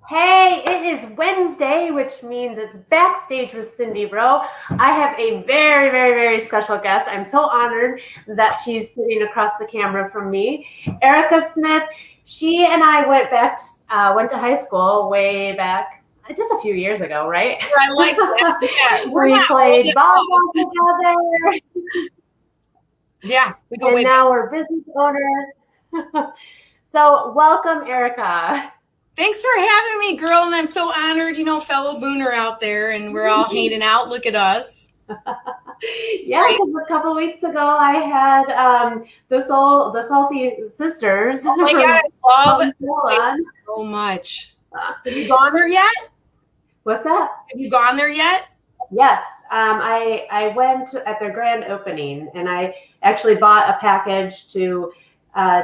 Hey, it is Wednesday, which means it's Backstage with Cindy Bro. I have a very, very, very special guest. I'm so honored that she's sitting across the camera from me. Erica Smith, she and I went to high school way back, just a few years ago, right? I like that. Yeah, we're We not old played at all. volleyball together, Yeah, we go and way back. now we're business owners. So, welcome, Erica. Thanks for having me, girl. And I'm so honored, fellow Booner out there, and we're all hanging out. Look at us. Yeah, Right. because a couple weeks ago I had the Salty Sisters Oh my God, from I love it Salon. so much. Have you gone there yet? What's that? Have you gone there yet? Yes, I went at their grand opening, and I actually bought a package to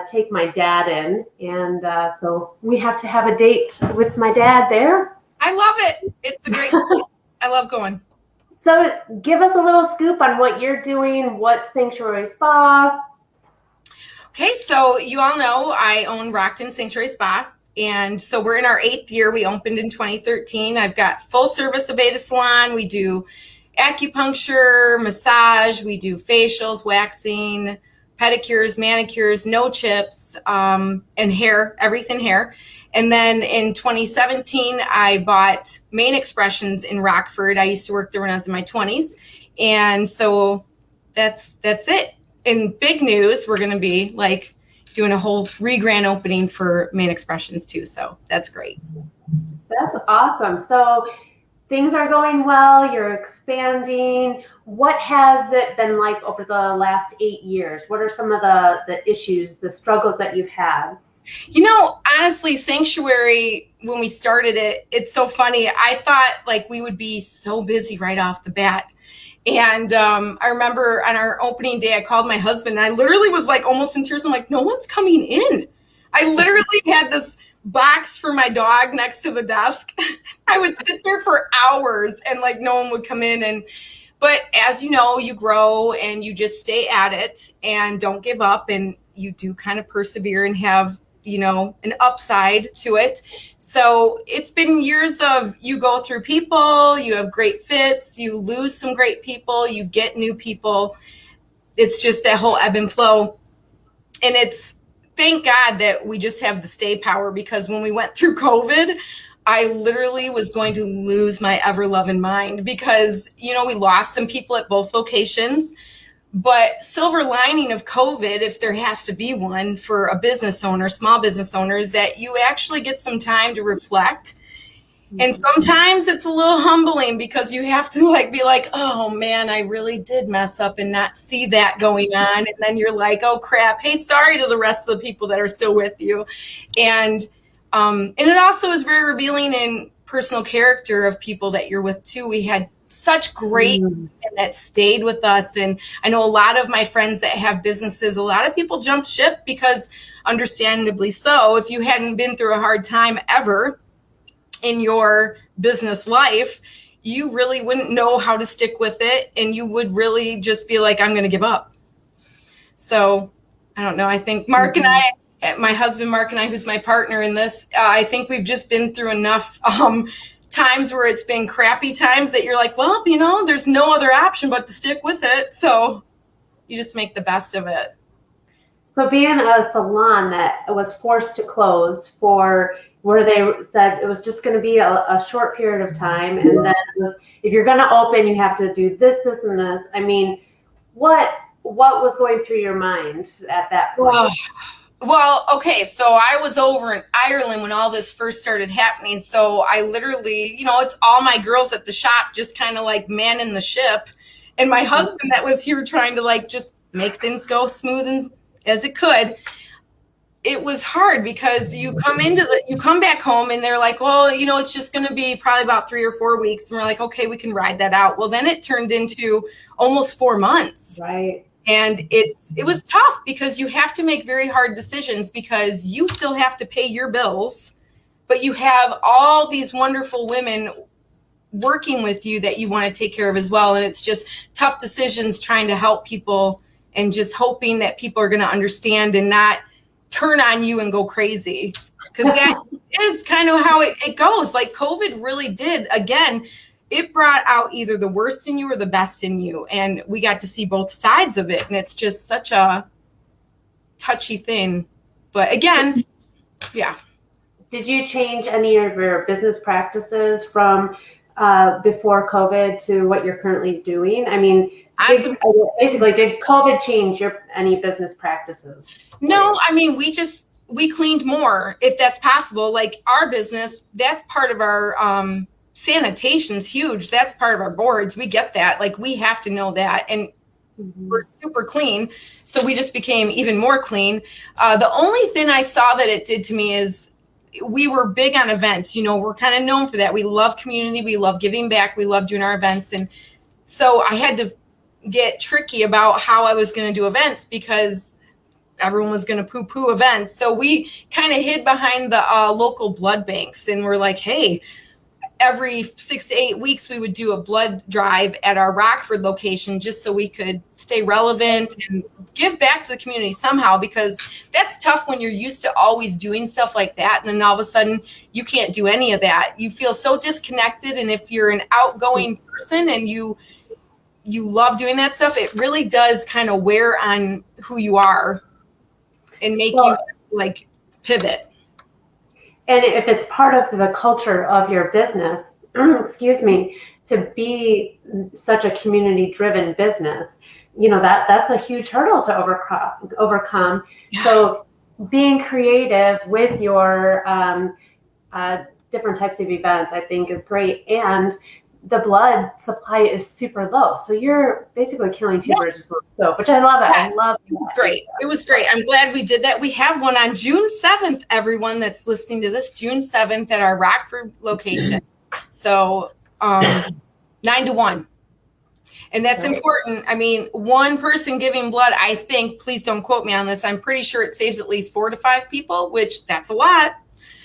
take my dad in, and so we have to have a date with my dad there. I love it. It's a great. I love going. So give us a little scoop on what you're doing. What Sanctuary Spa? Okay, so you all know I own Rockton Sanctuary Spa. And so we're in our 8th year. We opened in 2013. I've got full service Aveda Salon. We do acupuncture, massage. We do facials, waxing, pedicures, manicures, no chips, and hair, everything hair. And then in 2017, I bought Main Expressions in Rockford. I used to work there when I was in my 20s. And so that's it. In big news, we're going to be like doing a whole re-grand opening for Main Expressions too. So that's great. That's awesome. So things are going well. You're expanding. What has it been like over the last 8 years? What are some of the issues, the struggles that you've had? Honestly, Sanctuary, when we started it, it's so funny. I thought like we would be so busy right off the bat. And I remember on our opening day, I called my husband and I literally was like almost in tears. I'm like, no one's coming in. I literally had this box for my dog next to the desk. I would sit there for hours and like no one would come in. But as you know, you grow and you just stay at it and don't give up, and you do kind of persevere and have, an upside to it. So it's been years of you go through people, you have great fits, you lose some great people, you get new people. It's just that whole ebb and flow. And it's thank God that we just have the stay power, because when we went through COVID, I literally was going to lose my ever loving mind because, we lost some people at both locations. But silver lining of COVID, if there has to be one for a business owner, small business owner, is that you actually get some time to reflect. And sometimes it's a little humbling because you have to like be like, oh man, I really did mess up and not see that going on. And then you're like, oh crap, hey, sorry to the rest of the people that are still with you. And it also is very revealing in personal character of people that you're with too. We had such great women that stayed with us. And I know a lot of my friends that have businesses, a lot of people jumped ship because understandably so, if you hadn't been through a hard time ever in your business life, you really wouldn't know how to stick with it. And you would really just be like, I'm going to give up. So I don't know. I think Mark and I, my husband, Mark and I, who's my partner in this, I think we've just been through enough times where it's been crappy times that you're like, well, there's no other option but to stick with it. So you just make the best of it. So being a salon that was forced to close for where they said it was just going to be a short period of time, and then it was, if you're going to open, you have to do this, this, and this. I mean, what was going through your mind at that point? Well, okay, so I was over in Ireland when all this first started happening. So I literally, it's all my girls at the shop just kind of like manning the ship. And my husband that was here trying to like just make things go smooth as it could. It was hard because you come back home and they're like, well, it's just going to be probably about 3 or 4 weeks. And we're like, okay, we can ride that out. Well, then it turned into almost 4 months. Right. And it was tough because you have to make very hard decisions because you still have to pay your bills, but you have all these wonderful women working with you that you want to take care of as well. And it's just tough decisions trying to help people and just hoping that people are going to understand and not turn on you and go crazy. because that is kind of how it goes. Like COVID really did. Again, it brought out either the worst in you or the best in you. And we got to see both sides of it. And it's just such a touchy thing. But again, yeah. Did you change any of your business practices from before COVID to what you're currently doing? I mean, did COVID change any business practices? No, I mean, we cleaned more if that's possible. Like our business, that's part of our sanitation's huge. That's part of our boards. We get that. Like we have to know that. And we're super clean. So we just became even more clean. The only thing I saw that it did to me is we were big on events. You know, we're kind of known for that. We love community. We love giving back. We love doing our events. And so I had to get tricky about how I was going to do events because everyone was going to poo-poo events. So we kind of hid behind the local blood banks. And we're like, hey, every 6 to 8 weeks, we would do a blood drive at our Rockford location just so we could stay relevant and give back to the community somehow, because that's tough when you're used to always doing stuff like that. And then all of a sudden you can't do any of that. You feel so disconnected. And if you're an outgoing person and you love doing that stuff, it really does kind of wear on who you are and make you like pivot. And if it's part of the culture of your business, excuse me, to be such a community-driven business, you know, that's a huge hurdle to overcome. Yeah. So being creative with your different types of events, I think, is great. And the blood supply is super low. So you're basically killing two birds with one stone, which I love it. Yes. I love it. It was great. It was great. I'm glad we did that. We have one on June 7th, everyone that's listening to this, June 7th at our Rockford location. So 9 to 1. And that's important. I mean, one person giving blood, I think, please don't quote me on this, I'm pretty sure it saves at least 4 to 5 people, which that's a lot.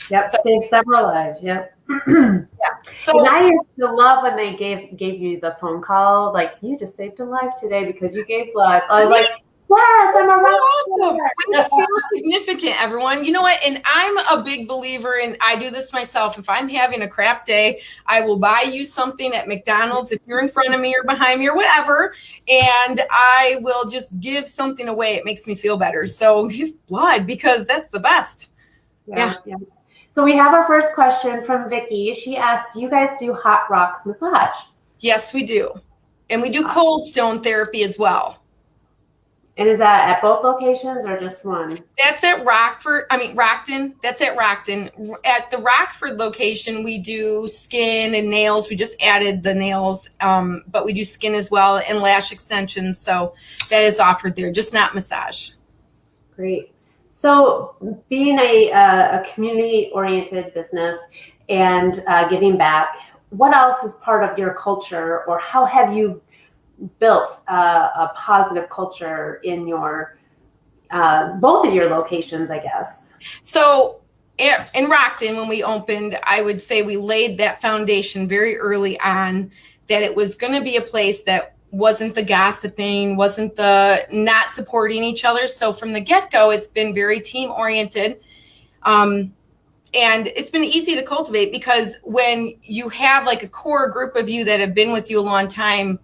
Yep, so, saves several lives. Yep. Yeah. So and I used to love when they gave you the phone call, like, you just saved a life today because you gave blood. I was like, yes, I'm a rock star. It feels significant, everyone. You know what? And I'm a big believer in, I do this myself. If I'm having a crap day, I will buy you something at McDonald's if you're in front of me or behind me or whatever, and I will just give something away. It makes me feel better. So give blood because that's the best. Yeah. So we have our first question from Vicky. She asked, do you guys do hot rocks massage? Yes, we do. And we do cold stone therapy as well. And is that at both locations or just one? That's at Rockton. That's at Rockton. At the Rockford location, we do skin and nails. We just added the nails, but we do skin as well and lash extensions. So that is offered there, just not massage. Great. So being a community-oriented business and giving back, what else is part of your culture, or how have you built a positive culture in your both of your locations, I guess? So in Rockton, when we opened, I would say we laid that foundation very early on, that it was going to be a place that wasn't the gossiping, wasn't the not supporting each other. So from the get-go, it's been very team-oriented. And it's been easy to cultivate, because when you have like a core group of you that have been with you a long time,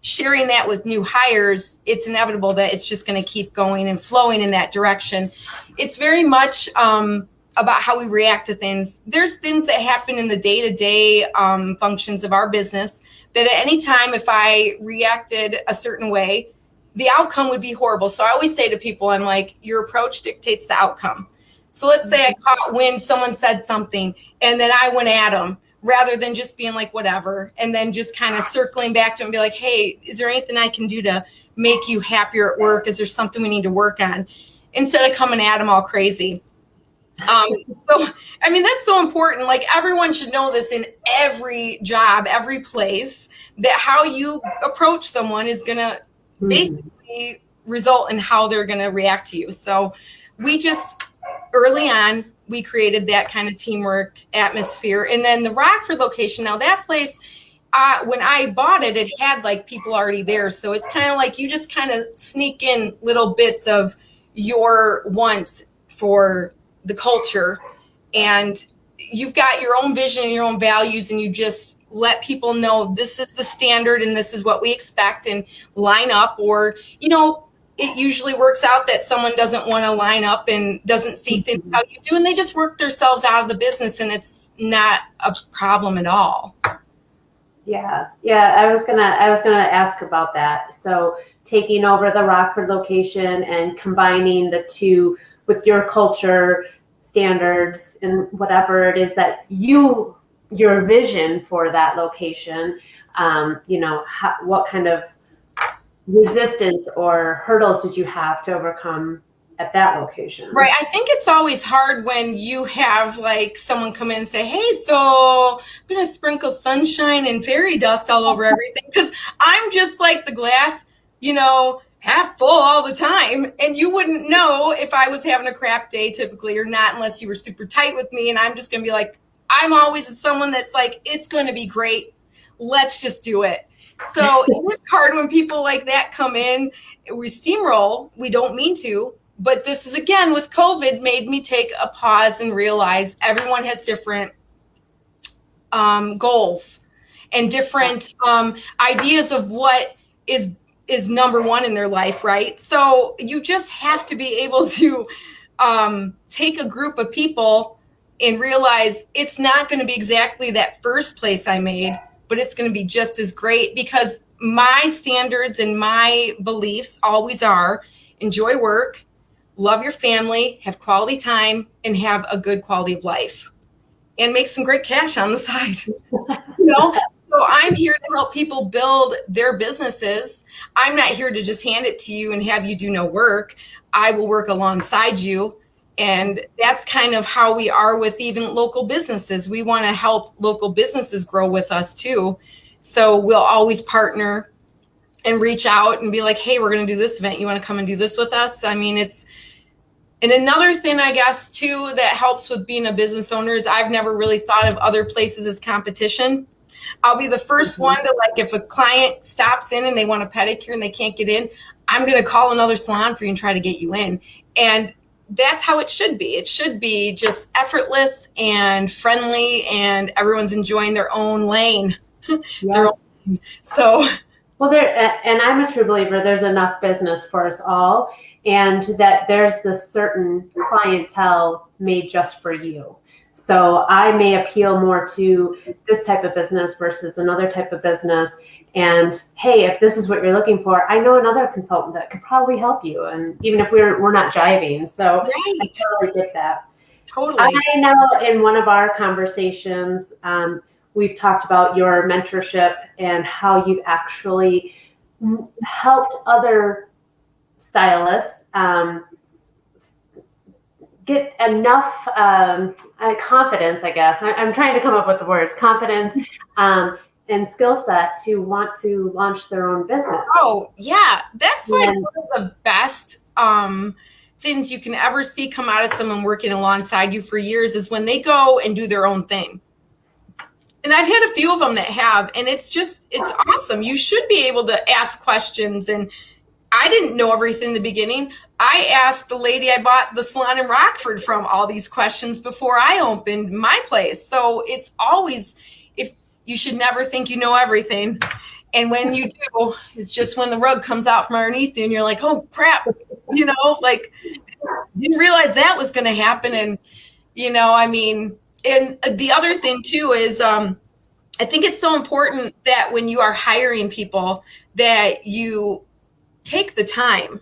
sharing that with new hires, it's inevitable that it's just going to keep going and flowing in that direction. It's very much about how we react to things. There's things that happen in the day-to-day functions of our business that at any time, if I reacted a certain way, the outcome would be horrible. So I always say to people, I'm like, your approach dictates the outcome. So let's say I caught wind, someone said something, and then I went at them, rather than just being like, whatever, and then just kind of circling back to them and be like, hey, is there anything I can do to make you happier at work? Is there something we need to work on? Instead of coming at them all crazy. So, I mean, that's so important. Like, everyone should know this in every job, every place, that how you approach someone is going to basically result in how they're going to react to you. So we just, early on, we created that kind of teamwork atmosphere. And then the Rockford location, now that place, when I bought it, it had like people already there. So it's kind of like you just kind of sneak in little bits of your wants for the culture. and you've got your own vision and your own values, and you just let people know this is the standard and this is what we expect, and line up. Or, it usually works out that someone doesn't want to line up and doesn't see things how you do, and they just work themselves out of the business, and it's not a problem at all. Yeah. I was gonna ask about that. So taking over the Rockford location and combining the two with your culture standards and whatever it is that your vision for that location. What kind of resistance or hurdles did you have to overcome at that location? Right. I think it's always hard when you have like someone come in and say, hey, so I'm going to sprinkle sunshine and fairy dust all over everything, because I'm just like the glass, half full all the time. And you wouldn't know if I was having a crap day typically or not, unless you were super tight with me. And I'm just going to be like, I'm always someone that's like, it's going to be great. Let's just do it. So it was hard when people like that come in. We steamroll. We don't mean to. But this is, again, with COVID, made me take a pause and realize everyone has different goals and different ideas of what is number one in their life, right? So you just have to be able to take a group of people and realize it's not going to be exactly that first place I made, but it's going to be just as great, because my standards and my beliefs always are enjoy work, love your family, have quality time, and have a good quality of life, and make some great cash on the side. So I'm here to help people build their businesses. I'm not here to just hand it to you and have you do no work. I will work alongside you. And that's kind of how we are with even local businesses. We want to help local businesses grow with us too. So we'll always partner and reach out and be like, hey, we're going to do this event. You want to come and do this with us? I mean, and another thing, I guess, too, that helps with being a business owner is I've never really thought of other places as competition. I'll be the first one to, like, if a client stops in and they want a pedicure and they can't get in, I'm going to call another salon for you and try to get you in. And that's how it should be. It should be just effortless and friendly, and everyone's enjoying their own lane. Yeah. So, well, and I'm a true believer, there's enough business for us all, and that there's this certain clientele made just for you. So I may appeal more to this type of business versus another type of business. And hey, if this is what you're looking for, I know another consultant that could probably help you. And even if we're not jiving, so right. I totally get that. Totally. I know in one of our conversations, we've talked about your mentorship and how you've actually helped other stylists get enough confidence, I guess. I'm trying to come up with the words, confidence and skill set to want to launch their own business. Oh, yeah. That's like one of the best things you can ever see come out of someone working alongside you for years, is when they go and do their own thing. And I've had a few of them that have, and it's awesome. You should be able to ask questions. And I didn't know everything in the beginning. I asked the lady I bought the salon in Rockford from all these questions before I opened my place. So it's always, you should never think you know everything. And when you do, it's just when the rug comes out from underneath you and you're like, oh crap, like, didn't realize that was going to happen. And, and the other thing too is, I think it's so important that when you are hiring people, that you take the time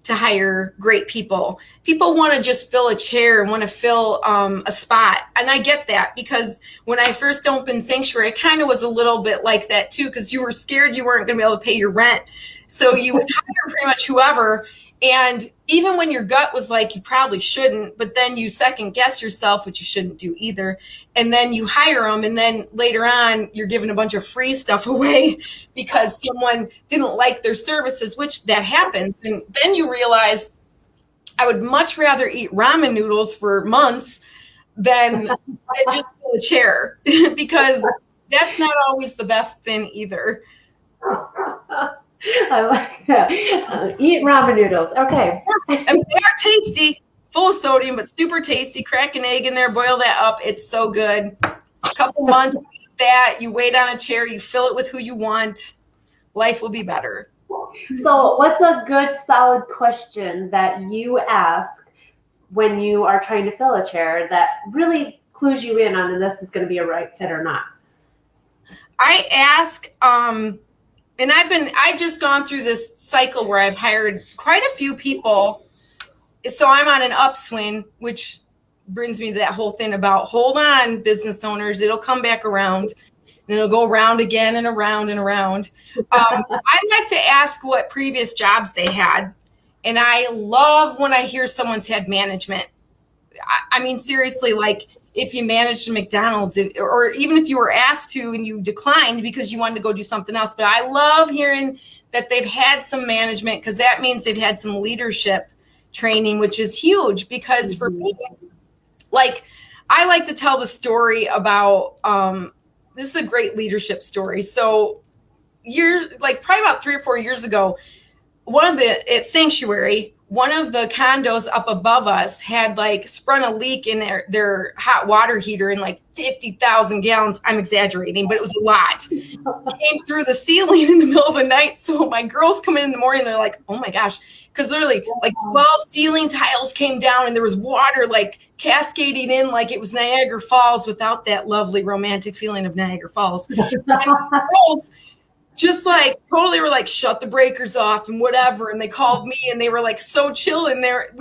to hire great people. People want to just fill a chair and want to fill a spot. And I get that, because when I first opened Sanctuary, it kind of was a little bit like that too, because you were scared you weren't going to be able to pay your rent. So you would hire pretty much whoever. And even when your gut was like, you probably shouldn't, but then you second guess yourself, which you shouldn't do either. And then you hire them. And then later on, you're giving a bunch of free stuff away because someone didn't like their services, which that happens. And then you realize, I would much rather eat ramen noodles for months than just fill a chair, because that's not always the best thing either. I like that. Eat ramen noodles. Okay. And they are tasty, full of sodium, but super tasty. Crack an egg in there, boil that up. It's so good. A couple months, you eat that, you wait on a chair, you fill it with who you want. Life will be better. So what's a good solid question that you ask when you are trying to fill a chair that really clues you in on if this is going to be a right fit or not? I ask, and I've just gone through this cycle where I've hired quite a few people. So I'm on an upswing, which brings me to that whole thing about hold on, business owners, it'll come back around. And it'll go around again and around and around. I like to ask what previous jobs they had. And I love when I hear someone's had management. I mean, seriously, like if you managed a McDonald's or even if you were asked to and you declined because you wanted to go do something else. But I love hearing that they've had some management because that means they've had some leadership training, which is huge because for me, like I like to tell the story about this is a great leadership story. So probably about 3 or 4 years ago, at Sanctuary, one of the condos up above us had like sprung a leak in their hot water heater in like 50,000 gallons. I'm exaggerating, but it was a lot. Came through the ceiling in the middle of the night. So my girls come in the morning, they're like, oh my gosh, because literally like 12 ceiling tiles came down and there was water like cascading in like it was Niagara Falls without that lovely romantic feeling of Niagara Falls. And girls just like totally were like, shut the breakers off and whatever. And they called me and they were like so chill in there.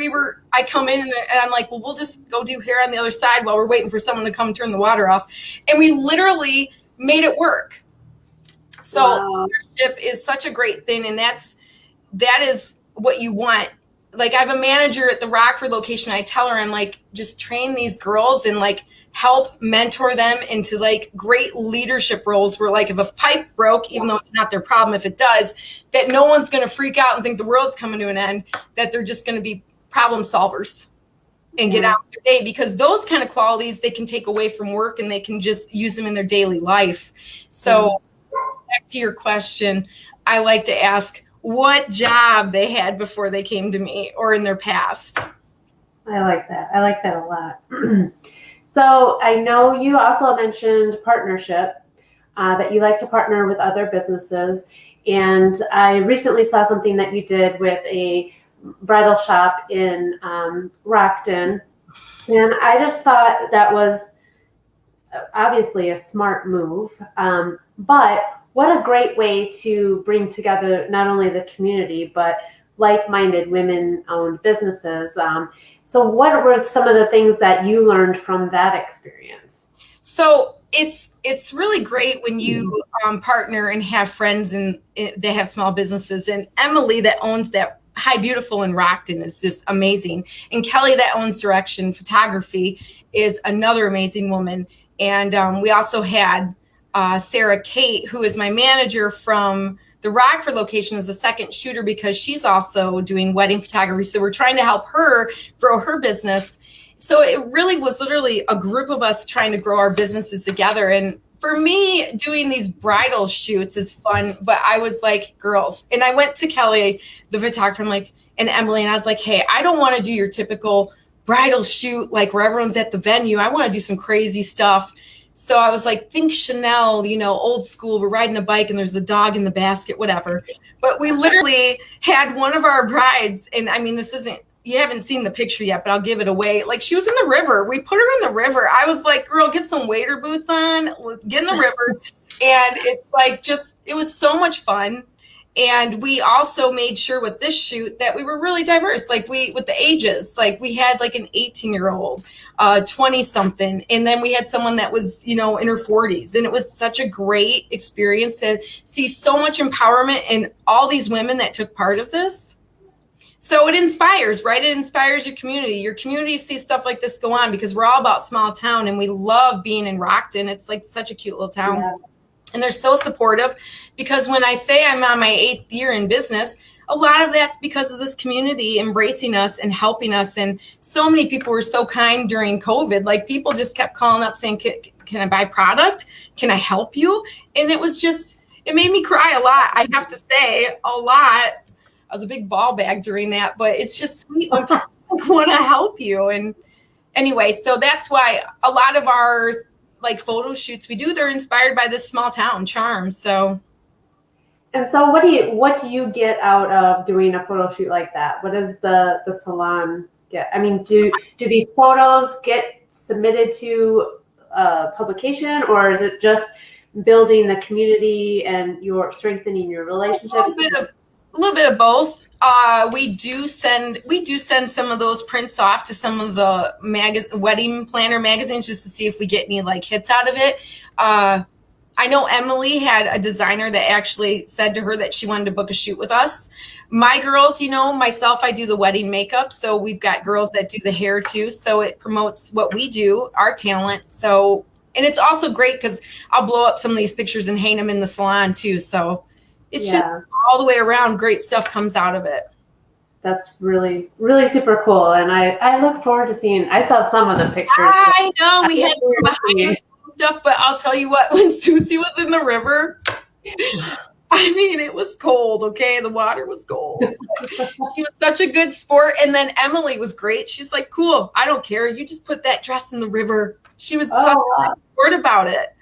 I come in and I'm like, well, we'll just go do hair on the other side while we're waiting for someone to come turn the water off. And we literally made it work. So leadership is such a great thing. And that is what you want. Like I have a manager at the Rockford location. I tell her, I'm like, just train these girls and like help mentor them into like great leadership roles where like if a pipe broke, even though it's not their problem, if it does, that no one's going to freak out and think the world's coming to an end, that they're just going to be problem solvers and get out their day because those kind of qualities they can take away from work and they can just use them in their daily life. So back to your question, I like to ask what job they had before they came to me or in their past. I like that. I like that a lot. So I know you also mentioned partnership, that you like to partner with other businesses. And I recently saw something that you did with a bridal shop in Rockton. And I just thought that was obviously a smart move. But what a great way to bring together not only the community, but like-minded women-owned businesses. So what were some of the things that you learned from that experience? So it's really great when you partner and have friends and they have small businesses. And Emily that owns that Hi Beautiful in Rockton is just amazing. And Kelly that owns Direction Photography is another amazing woman. And we also had Sarah Kate, who is my manager from the Rockford location, as a second shooter because she's also doing wedding photography. So we're trying to help her grow her business. So it really was literally a group of us trying to grow our businesses together. And for me, doing these bridal shoots is fun, but I was like, girls, and I went to Kelly, the photographer, and Emily, and I was like, hey, I don't want to do your typical bridal shoot, like where everyone's at the venue. I want to do some crazy stuff. So I was like, think Chanel, old school, we're riding a bike and there's a dog in the basket, whatever. But we literally had one of our brides, and I mean, you haven't seen the picture yet, but I'll give it away. Like she was in the river. We put her in the river. I was like, girl, get some wader boots on, get in the river. And it's like, it was so much fun. And we also made sure with this shoot that we were really diverse. Like with the ages, like we had like an 18-year-old, 20 something. And then we had someone that was, in her 40s. And it was such a great experience to see so much empowerment in all these women that took part of this. So it inspires, right? It inspires your community. Your community sees stuff like this go on because we're all about small town and we love being in Rockton. It's like such a cute little town. Yeah. And they're so supportive because when I say I'm on my 8th year in business, a lot of that's because of this community embracing us and helping us. And so many people were so kind during COVID. Like people just kept calling up saying, can I buy product? Can I help you? And it made me cry a lot. I have to say a lot. I was a big ball bag during that, but it's just sweet when people want to help you. And anyway, so that's why a lot of our like photo shoots we do, they're inspired by this small town charm. So And so what do you get out of doing a photo shoot like that? What does the salon get? I mean, do these photos get submitted to publication, or is it just building the community and you're strengthening your relationships? a little bit of both. We do send some of those prints off to some of the wedding planner magazines just to see if we get any like hits out of it. I know Emily had a designer that actually said to her that she wanted to book a shoot with us. My girls, myself, I do the wedding makeup. So we've got girls that do the hair too. So it promotes what we do, our talent. So, and it's also great because I'll blow up some of these pictures and hang them in the salon too. So it's just all the way around, great stuff comes out of it. That's really, really super cool. And I look forward to seeing, I saw some of the pictures. I know we had some behind stuff, but I'll tell you what, when Susie was in the river, I mean, it was cold, okay? The water was cold. She was such a good sport. And then Emily was great. She's like, cool, I don't care. You just put that dress in the river. She was such a good sport about it.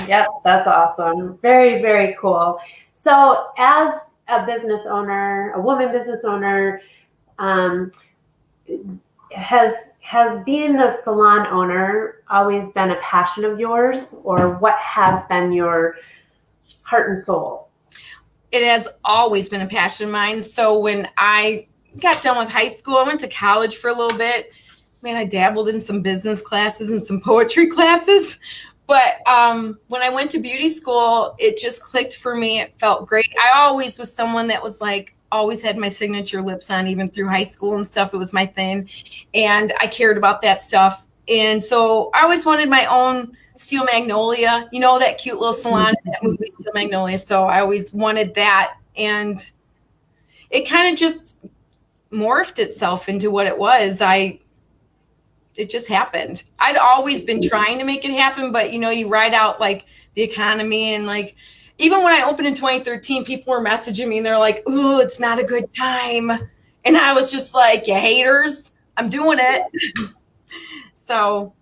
Yeah, that's awesome. Very, very cool. So as a business owner, a woman business owner, has being a salon owner always been a passion of yours, or what has been your heart and soul? It has always been a passion of mine. So when I got done with high school, I went to college for a little bit. Man, I dabbled in some business classes and some poetry classes. But when I went to beauty school, it just clicked for me. It felt great. I always was someone that was like, always had my signature lips on, even through high school and stuff. It was my thing. And I cared about that stuff. And so I always wanted my own Steel Magnolia, that cute little salon in that movie, Steel Magnolia. So I always wanted that. And it kind of just morphed itself into what it was. It just happened. I'd always been trying to make it happen, but you ride out like the economy, and like, even when I opened in 2013, people were messaging me and they're like, ooh, it's not a good time. And I was just like, you haters, I'm doing it. So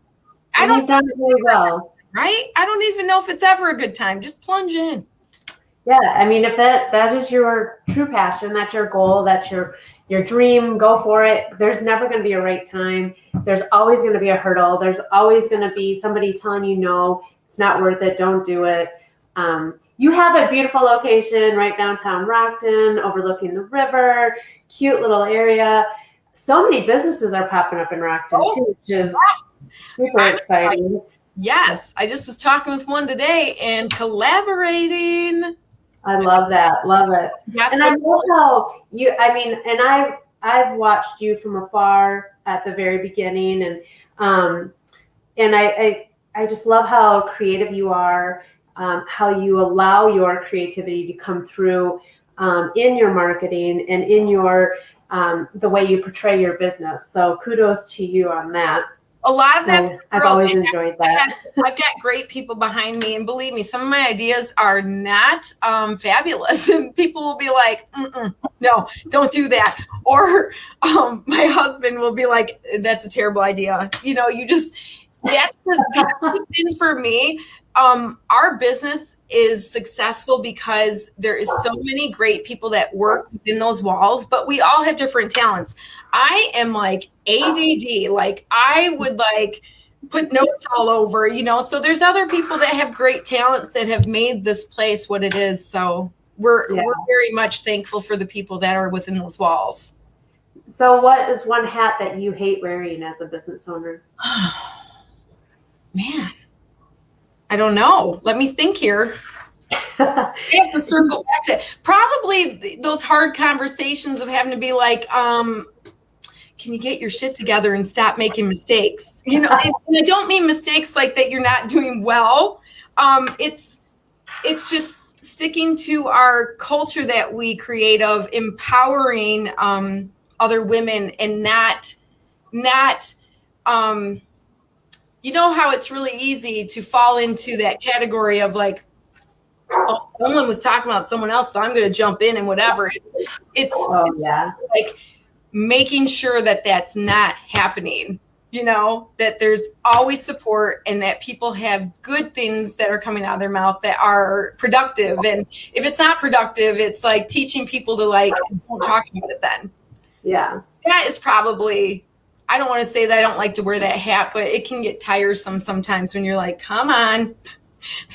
I don't know, really well. Right? I don't even know if it's ever a good time. Just plunge in. Yeah, I mean, if that is your true passion, that's your goal, that's your dream, go for it. There's never going to be a right time. There's always going to be a hurdle. There's always going to be somebody telling you, no, it's not worth it, don't do it. You have a beautiful location right downtown Rockton, overlooking the river, cute little area. So many businesses are popping up in Rockton too, which is super exciting. Yes, I just was talking with one today and collaborating. I love that. Love it. Yes, and I love how I've watched you from afar at the very beginning, and I just love how creative you are, how you allow your creativity to come through in your marketing and in your the way you portray your business. So kudos to you on that. A lot of that, I've always enjoyed that. I've got great people behind me, and believe me, some of my ideas are not fabulous, and people will be like, no, don't do that. Or my husband will be like, that's a terrible idea. That's the thing for me. Our business is successful because there is so many great people that work within those walls, but we all have different talents. I am like ADD, like I would like put notes all over, so there's other people that have great talents that have made this place what it is. So we're very much thankful for the people that are within those walls. So what is one hat that you hate wearing as a business owner? Man, I don't know. Let me think here. I have to circle back to probably those hard conversations of having to be like, can you get your shit together and stop making mistakes? And I don't mean mistakes like that you're not doing well. It's just sticking to our culture that we create of empowering other women and not how it's really easy to fall into that category of like, oh, someone was talking about someone else, so I'm going to jump in and whatever. It's like making sure that that's not happening, that there's always support and that people have good things that are coming out of their mouth that are productive. And if it's not productive, it's like teaching people to don't talk about it then. Yeah. That is probably, I don't want to say that I don't like to wear that hat, but it can get tiresome sometimes when you're like, come on,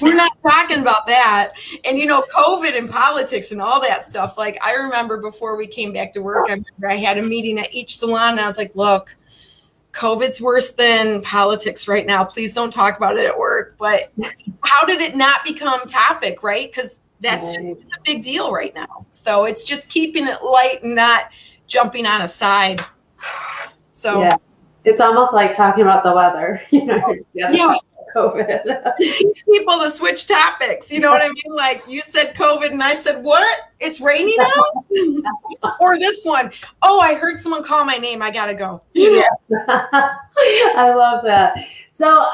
we're not talking about that. And, COVID and politics and all that stuff. Like, I remember before we came back to work, I remember I had a meeting at each salon and I was like, look, COVID's worse than politics right now. Please don't talk about it at work. But how did it not become topic, right? Because that's just a big deal right now. So it's just keeping it light and not jumping on a side. So yeah, it's almost like talking about the weather, yeah. COVID. People to switch topics, you know what I mean? Like, you said COVID and I said, what? It's raining out? Or this one, oh, I heard someone call my name. I gotta go. Yeah. I love that. So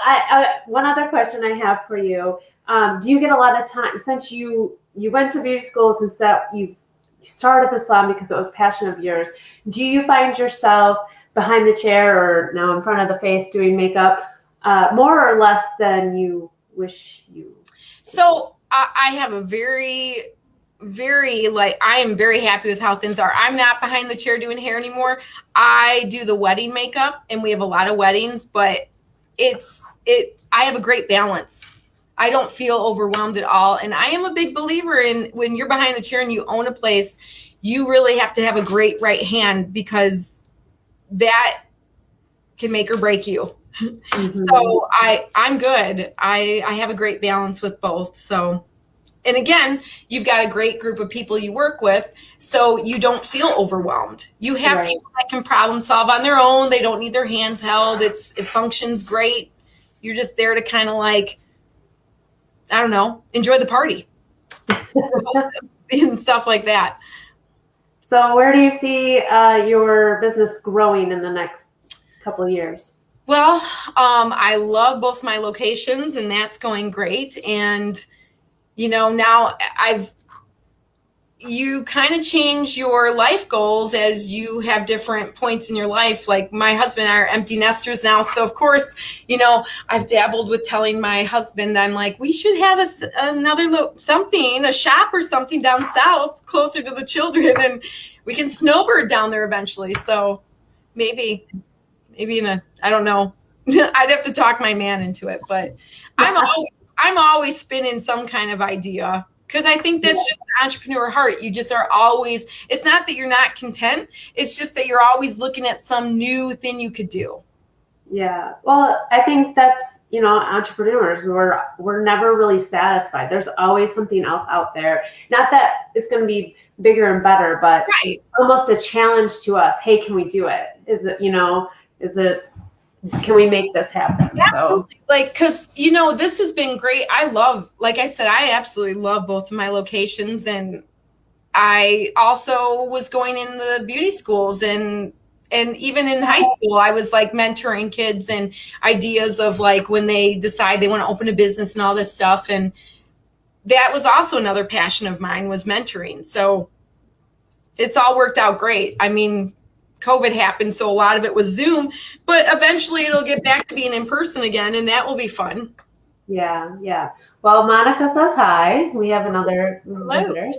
one other question I have for you. Do you get a lot of time, since you went to beauty school, since that you started the salon because it was a passion of yours, do you find yourself behind the chair or now in front of the face doing makeup more or less than you wish you? So I have a very, very, I am very happy with how things are. I'm not behind the chair doing hair anymore. I do the wedding makeup and we have a lot of weddings, but I have a great balance. I don't feel overwhelmed at all. And I am a big believer in when you're behind the chair and you own a place, you really have to have a great right hand because that can make or break you. Mm-hmm. So I'm good. I have a great balance with both. So, and again, you've got a great group of people you work with, so you don't feel overwhelmed. You have people that can problem solve on their own. They don't need their hands held. It functions great. You're just there to kind of I don't know, enjoy the party and stuff like that. So where do you see your business growing in the next couple of years? Well, I love both my locations and that's going great. And, now you kind of change your life goals as you have different points in your life. Like my husband and I are empty nesters now. So of course, I've dabbled with telling my husband, I'm like, we should have a shop or something down south closer to the children and we can snowbird down there eventually. So maybe I don't know. I'd have to talk my man into it, but I'm always spinning some kind of idea. Because I think that's just an entrepreneur heart. You just are always, it's not that you're not content. It's just that you're always looking at some new thing you could do. Yeah. Well, I think that's, entrepreneurs, we're never really satisfied. There's always something else out there. Not that it's going to be bigger and better, but almost a challenge to us. Hey, can we do it? Can we make this happen? Absolutely. Because, this has been great. Like I said, I absolutely love both of my locations. And I also was going in the beauty schools and even in high school, I was mentoring kids and ideas of when they decide they want to open a business and all this stuff. And that was also another passion of mine, was mentoring. So it's all worked out great. I mean, COVID happened, so a lot of it was Zoom, but eventually it'll get back to being in person again, and that will be fun. Yeah, yeah. Well, Monica says hi. We have another visitor.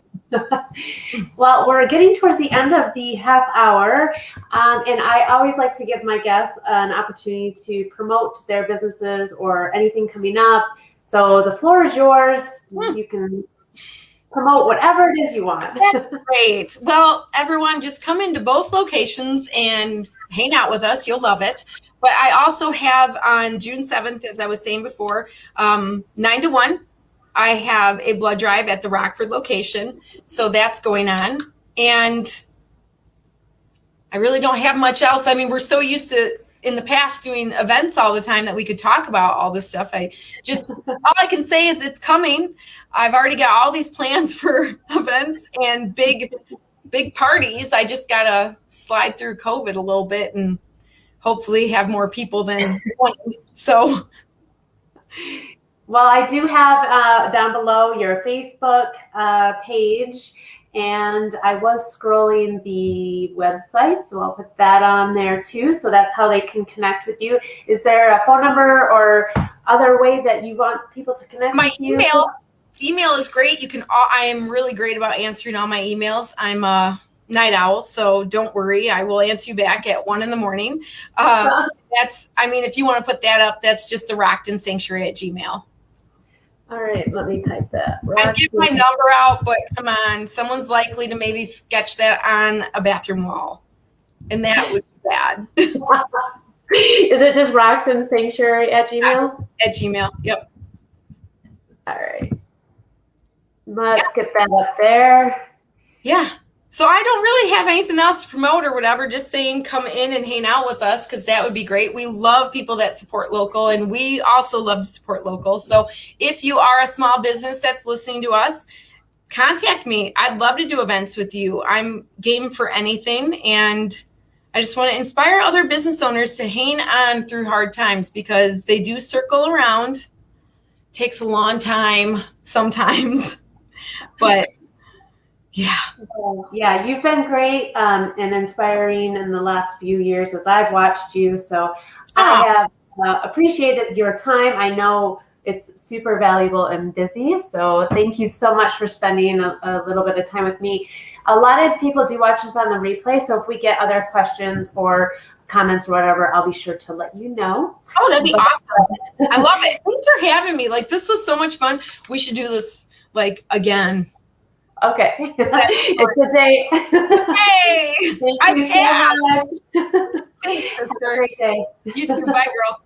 Well, we're getting towards the end of the half hour, and I always like to give my guests an opportunity to promote their businesses or anything coming up. So the floor is yours. You can promote whatever it is you want. That's great. Well, everyone, just come into both locations and hang out with us. You'll love it. But I also have on June 7th, as I was saying before, 9 to 1, I have a blood drive at the Rockford location. So that's going on. And I really don't have much else. I mean, we're so used to in the past doing events all the time that we could talk about all this stuff. All I can say is it's coming. I've already got all these plans for events and big parties. I just got to slide through COVID a little bit and hopefully have more people than one. So. Well, I do have down below your Facebook page and I was scrolling the website, so I'll put that on there too. So that's how they can connect with you. Is there a phone number or other way that you want people to connect My with you? email is great. I am really great about answering all my emails. I'm a night owl, so don't worry. I will answer you back at 1 a.m. If you want to put that up, that's just the Rockton Sanctuary at Gmail. All right, let me type that. I'd give my number out, but come on, someone's likely to maybe sketch that on a bathroom wall, and that would be bad. Is it just Rockton Sanctuary at Gmail? Yes, at Gmail. Yep. All right. Let's get that up there. Yeah. So I don't really have anything else to promote or whatever, just saying come in and hang out with us because that would be great. We love people that support local, and we also love to support local. So if you are a small business that's listening to us, contact me. I'd love to do events with you. I'm game for anything, and I just want to inspire other business owners to hang on through hard times because they do circle around. Takes a long time sometimes, but yeah, you've been great and inspiring in the last few years as I've watched you. So I have appreciated your time. I know it's super valuable and busy. So thank you so much for spending a little bit of time with me. A lot of people do watch us on the replay. So if we get other questions or comments or whatever, I'll be sure to let you know. Oh, that'd be awesome. I love it. Thanks for having me. This was so much fun. We should do this again. Okay. It's a date. Hey, Thank you so much. Thanks, sister. Have a great day. You too. Bye, girl.